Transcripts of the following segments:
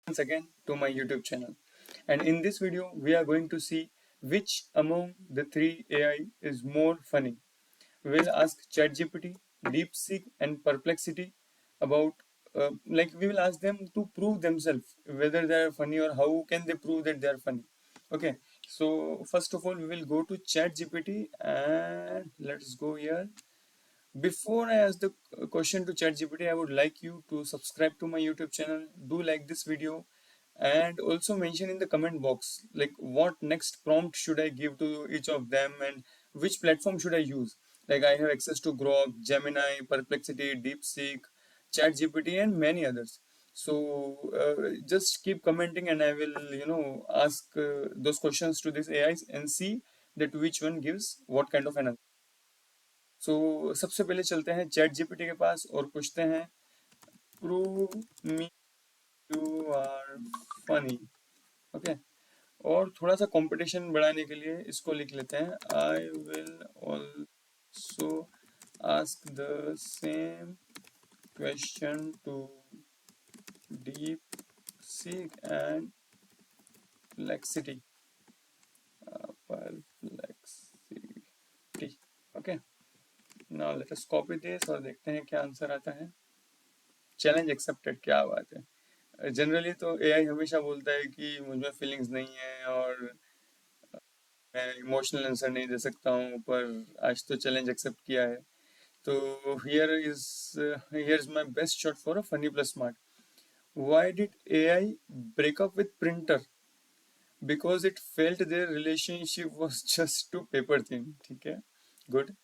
once again to my YouTube channel. And in this video, we are going to see which among the three AI is more funny. We'll ask ChatGPT, DeepSeek, and Perplexity about, we will ask them to prove themselves whether they are funny or how can they prove that they are funny. Okay, so first of all, we will go to ChatGPT and let's go here. Before I ask the question to ChatGPT, I would like you to subscribe to my YouTube channel, do like this video, and also mention in the comment box like what next prompt should I give to each of them and which platform should I use. Like I have access to Grok, Gemini, Perplexity, DeepSeek, ChatGPT, and many others. So just keep commenting, and I will ask those questions to these AIs and see that which one gives what kind of an answer. सो सबसे पहले चलते हैं chat GPT के पास और पूछते हैं prove me you are funny. Okay, और थोड़ा सा कंपटीशन बढ़ाने के लिए इसको लिख लेते हैं I will also ask the same question to DeepSeek and flexity perplexity. Okay, now let us copy this और देखते हैं क्या आंसर आता है। चैलेंज एक्सेप्टेड, क्या बात है। जनरली तो एआई हमेशा बोलता है कि मुझ में फीलिंग्स नहीं है और मैं इमोशनल आंसर नहीं दे सकता हूँ, पर आज तो चैलेंज एक्सेप्ट किया है। तो here is my best shot for a funny plus smart. Why did AI break up with printer? Because it felt their relationship was just too paper thin. ठीक है, गुड।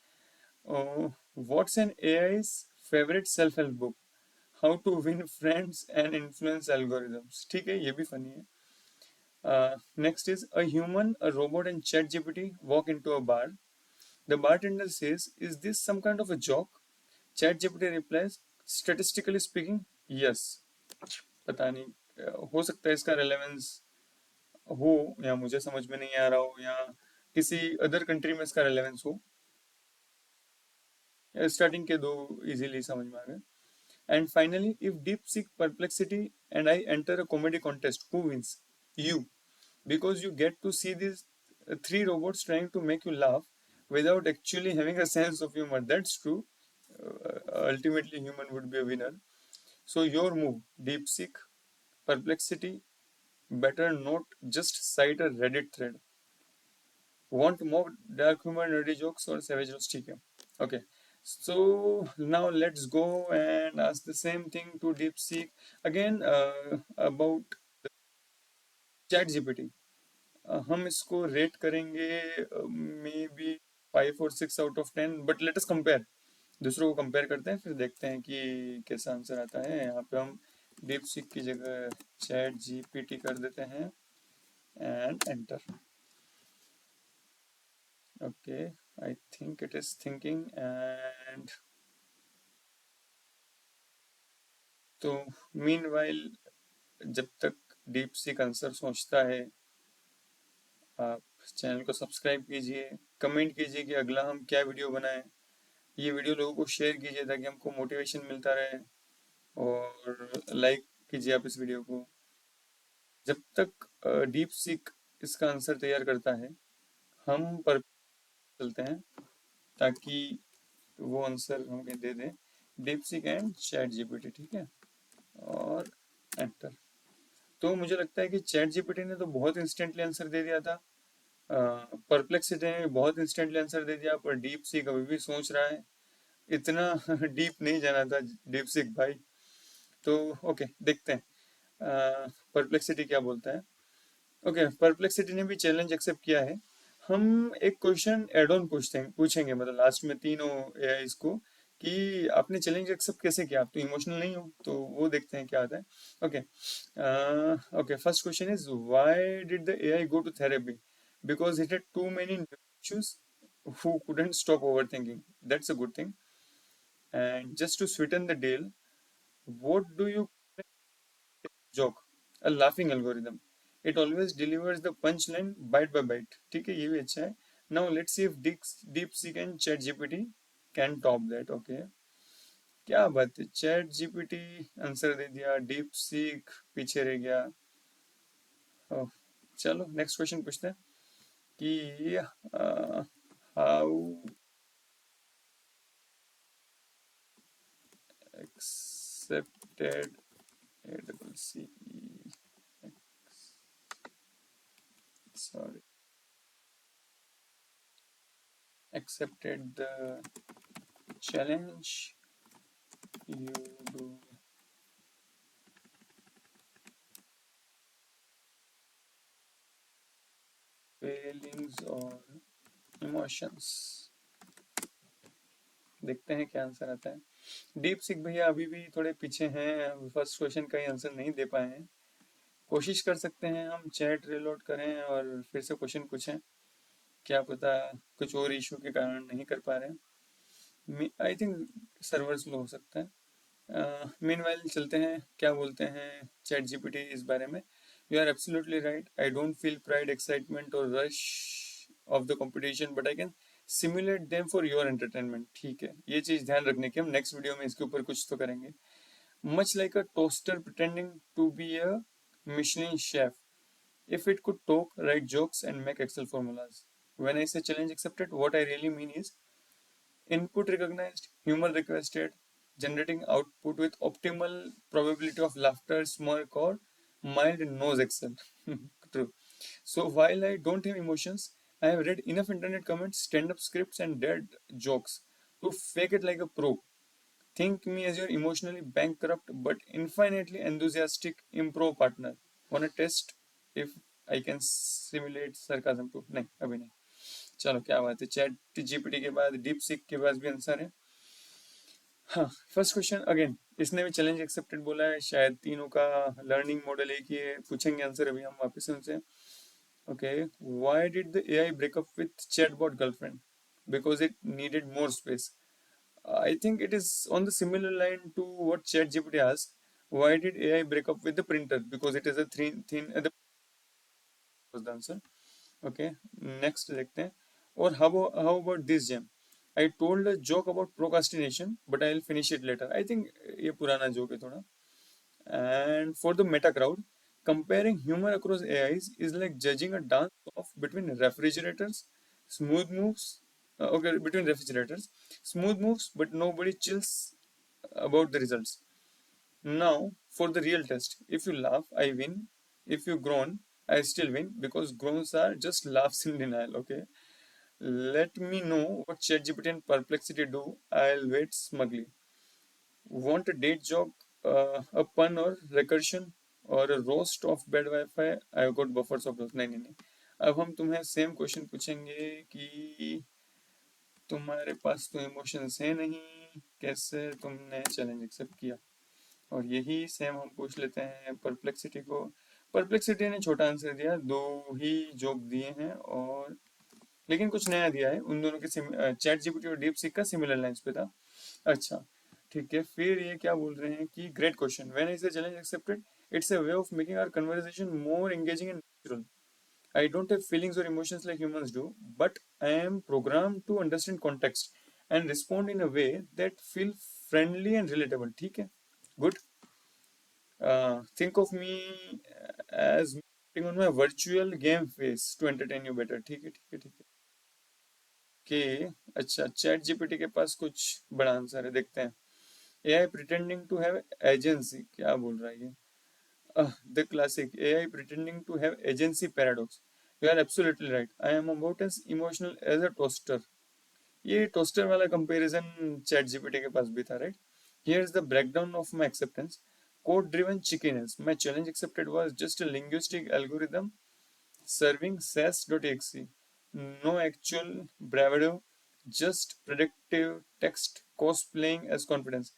व्हाट्स एन एआई's favourite self help book? How to win friends and influence algorithms. ठीक है, ये भी funny है। Next is a human, a robot, and ChatGPT walk into a bar. The bartender says, "Is this some kind of a joke?" ChatGPT replies, "Statistically speaking, yes." पता नहीं, हो सकता है इसका रेलेवेंस हो या मुझे समझ में नहीं आ रहा हो या किसी अदर कंट्री में इसका रेलेवेंस हो। स्टार्टिंग के दो इजीली समझ में आ गए। And finally, if DeepSeek Perplexity and I enter a comedy contest, who wins? You, because you get to see these three robots trying to make you laugh without actually having a sense of humor. That's true. Ultimately, human would be a winner. So your move, DeepSeek, Perplexity, better not just cite a Reddit thread. Want more dark humor, nerdy jokes, or savage roast? Okay. So now let's go and ask the same thing to DeepSeek again about ChatGPT. हम इसको rate करेंगे may be 5 और 6 out of 10, but let us compare. दूसरों को compare करते हैं फिर देखते हैं कि कैसा आंसर आता है। यहाँ पे हम डीप सीक की जगह चैट जीपीटी कर देते हैं and enter. Okay, I think it is thinking and तो मीनवाइल जब तक डीप सीक आंसर सोचता है, आप चैनल को सब्सक्राइब कीजिए, कमेंट कीजिए कि अगला हम क्या वीडियो बनाएं। ये वीडियो लोगों को शेयर कीजिए ताकि हमको मोटिवेशन मिलता रहे, और लाइक कीजिए आप इस वीडियो को। जब तक डीप सीक इसका आंसर तैयार करता है, हम पर चलते हैं ताकि वो आंसर हमें दे दे। DeepSeek and ChatGPT, ठीक है, और एंटर। तो मुझे लगता है कि चैट जीपीटी ने तो बहुत इंस्टेंटली आंसर दे दिया था, परप्लेक्सिटी ने बहुत इंस्टेंटली आंसर दे दिया, पर डीप सीक अभी भी सोच रहा है। इतना डीप नहीं जाना था डीप सीक भाई। तो ओके, देखते हैं परप्लेक्सिटी क्या बोलता है। ओके, परप्लेक्सिटी ने भी चैलेंज एक्सेप्ट किया है। हम एक क्वेश्चन एड ऑन पूछेंगे मतलब लास्ट में तीनों एआईज को कि आपने चैलेंज एक्सेप्ट कैसे किया, आप तो इमोशनल नहीं हो। तो वो देखते हैं क्या आता है। Okay, okay, first question is why did the AI go to therapy? Because it had too many issues who couldn't stop overthinking. That's a good thing. And just to sweeten the deal, what do you joke? A laughing algorithm. It always delivers the punchline bite by bite. ठीक है, ये भी अच्छा है। Now let's see if DeepSeek and ChatGPT can top that. Okay. क्या बात है, chat GPT answer दे दिया, डीप सीक पीछे रह गया। ओह, चलो नेक्स्ट क्वेश्चन पूछते हैं कि how accepted ACCE, sorry, accepted the challenge you do feelings or emotions। देखते हैं क्या आंसर आता है। डीप सिक भैया अभी भी थोड़े पीछे हैं, फर्स्ट क्वेश्चन का ही आंसर नहीं दे पाए हैं। कोशिश कर सकते हैं हम, चैट रिलोड करें और फिर से क्वेश्चन पूछें, क्या पता कुछ और इशू के कारण नहीं कर पा रहे हैं। आई थिंक सर्वर स्लो हो सकता है। मीनवाइल चलते हैं, क्या बोलते हैं चैट जीपीटी इस बारे में। You are absolutely right, I don't feel pride excitement और rush of the competition, but I can simulate them for your entertainment. ठीक है, ये चीज ध्यान रखने की, हम नेक्स्ट वीडियो में इसके ऊपर कुछ तो करेंगे। Much like a toaster pretending to be a Michelin chef, if it could talk, write jokes, and make Excel formulas. When I say challenge accepted, what I really mean is input recognized, humor requested, generating output with optimal probability of laughter, smirk, or mild nose Excel. True. So while I don't have emotions, I have read enough internet comments, stand-up scripts, and dead jokes to fake it like a pro. Think me as your emotionally bankrupt but infinitely enthusiastic improv partner. Wanna test if I can simulate sarcasm too? नहीं, अभी नहीं। चलो क्या बात है, chat GPT के बाद deep seek के पास भी आंसर है। हाँ, फर्स्ट क्वेश्चन अगेन, इसने भी चैलेंज एक्सेप्टेड बोला है, शायद तीनों का लर्निंग मॉडल एक ही है। पूछेंगे आंसर अभी हम वापस से उनसे। Okay, why did the AI breakup with chatbot girlfriend? Because it needed more space. I think it is on the similar line to what ChatGPT asked. Why did AI break up with the printer? Because it is a thin. The was the answer. Okay, next देखते हैं। और how about this Jam? I told a joke about procrastination, but I'll finish it later. I think ये पुराना joke है थोड़ा। And for the meta crowd, comparing humor across AIs is like judging a dance off between refrigerators, smooth moves. Okay, between refrigerators, smooth moves, but nobody chills about the results. Now, for the real test, if you laugh, I win. If you groan, I still win because groans are just laughs in denial. Okay, let me know what ChatGPT and Perplexity do. I'll wait smugly. Want a date joke, a pun or recursion, or a roast of bad Wi-Fi? I've got buffers of those. नहीं नहीं नहीं, अब हम तुम्हें same question पूछेंगे कि तुम्हारे पास तो इमोशंस है नहीं, कैसे तुमने चैलेंज एक्सेप्ट किया। और यही सेम हम पूछ लेते हैं परप्लेक्सिटी को। परप्लेक्सिटी ने छोटा आंसर दिया, दो ही जोक दिए हैं, और लेकिन कुछ नया दिया है। उन दोनों के चैट जीपीटी और डीप सीक का सिमिलर लाइंस पे था। अच्छा, ठीक है, फिर ये क्या बोल रहे हैं कि great question, when I say challenge accepted, it's a way of making our conversation more engaging and natural. I don't have feelings or emotions like humans do, but I am programmed to understand context and respond in a way that feel friendly and relatable। ठीक है, good। Think of me as putting on my virtual game face to entertain you better। ठीक है ठीक है ठीक है। कि अच्छा, चैट जीपीटी के पास कुछ बड़ा आंसर है, देखते हैं। AI pretending to have agency, क्या बोल रहा है ये? The classic AI pretending to have agency paradox. You are absolutely right, I am about as emotional as a toaster. ये टोस्टर वाला कंपैरिजन चैट जीपीटी के पास भी था, right? Here is the breakdown of my acceptance. Code driven chickenness, my challenge accepted was just a linguistic algorithm serving sass.exe, no actual bravado, just predictive text cosplaying as confidence।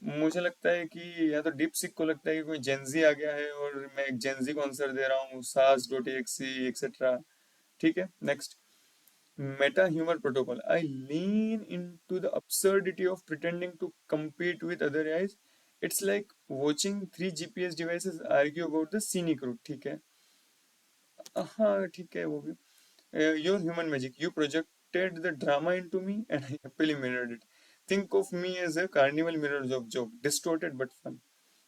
मुझे लगता है कि या तो डीप सिक को लगता है कि कोई जेंजी आ गया है और मैं एक जेंजी को आंसर दे रहा हूँ, सास डॉट एक्सी एक्सेट्रा। ठीक है, next. Meta humor protocol, I lean into the absurdity of pretending to compete with other AIs. It's like watching three GPS devices argue about the scenic route। ठीक है, हाँ ठीक है वो भी। Your human magic, you projected the drama into me and I happily mirrored it. think of me as a carnival mirror of joke, distorted but fun.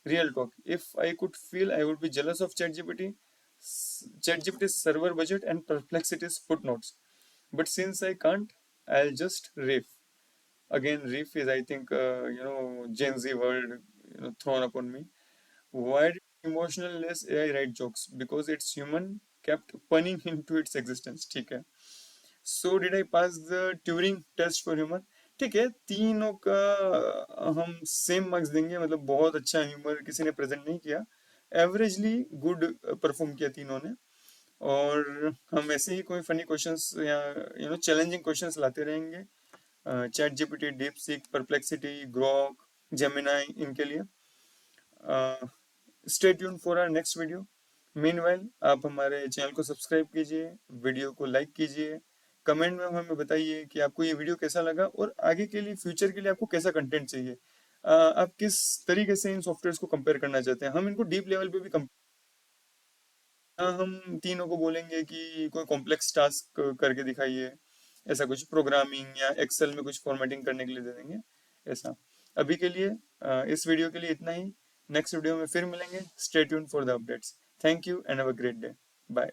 Real talk. If I could feel, I would be jealous of ChatGPT, ChatGPT's server budget and Perplexity's footnotes. But since I can't, I'll just riff. Again, riff is, I think, Gen Z word, thrown upon me. Why did emotionless AI write jokes? Because it's human kept punning into its existence. ठीक है. So did I pass the Turing test for humor? ठीक है, तीनों का हम same marks देंगे, मतलब बहुत अच्छा ह्यूमर किसी ने प्रेजेंट नहीं किया, एवरेजली गुड परफॉर्म किया तीनों ने। और हम ऐसे ही कोई फनी क्वेश्चंस या चैलेंजिंग क्वेश्चंस लाते रहेंगे ChatGPT, DeepSeek, Perplexity, Grok, Gemini, इनके लिए। Stay tune for our next video. Meanwhile आप हमारे चैनल को सब्सक्राइब कीजिए, वीडियो को लाइक कीजिए, कमेंट में हमें बताइए कि आपको ये वीडियो कैसा लगा और आगे के लिए, फ्यूचर के लिए आपको कैसा कंटेंट चाहिए। आप किस तरीके से इन सॉफ्टवेयर को कंपेयर करना चाहते हैं, हम इनको डीप लेवल पे भी हम तीनों को बोलेंगे कि कोई कॉम्प्लेक्स टास्क करके दिखाइए, ऐसा कुछ प्रोग्रामिंग या एक्सेल में कुछ फॉर्मेटिंग करने के लिए दे देंगे ऐसा। अभी के लिए इस वीडियो के लिए इतना ही। नेक्स्ट वीडियो में फिर मिलेंगे। Stay tune for the updates. Thank you and have a great day. Bye.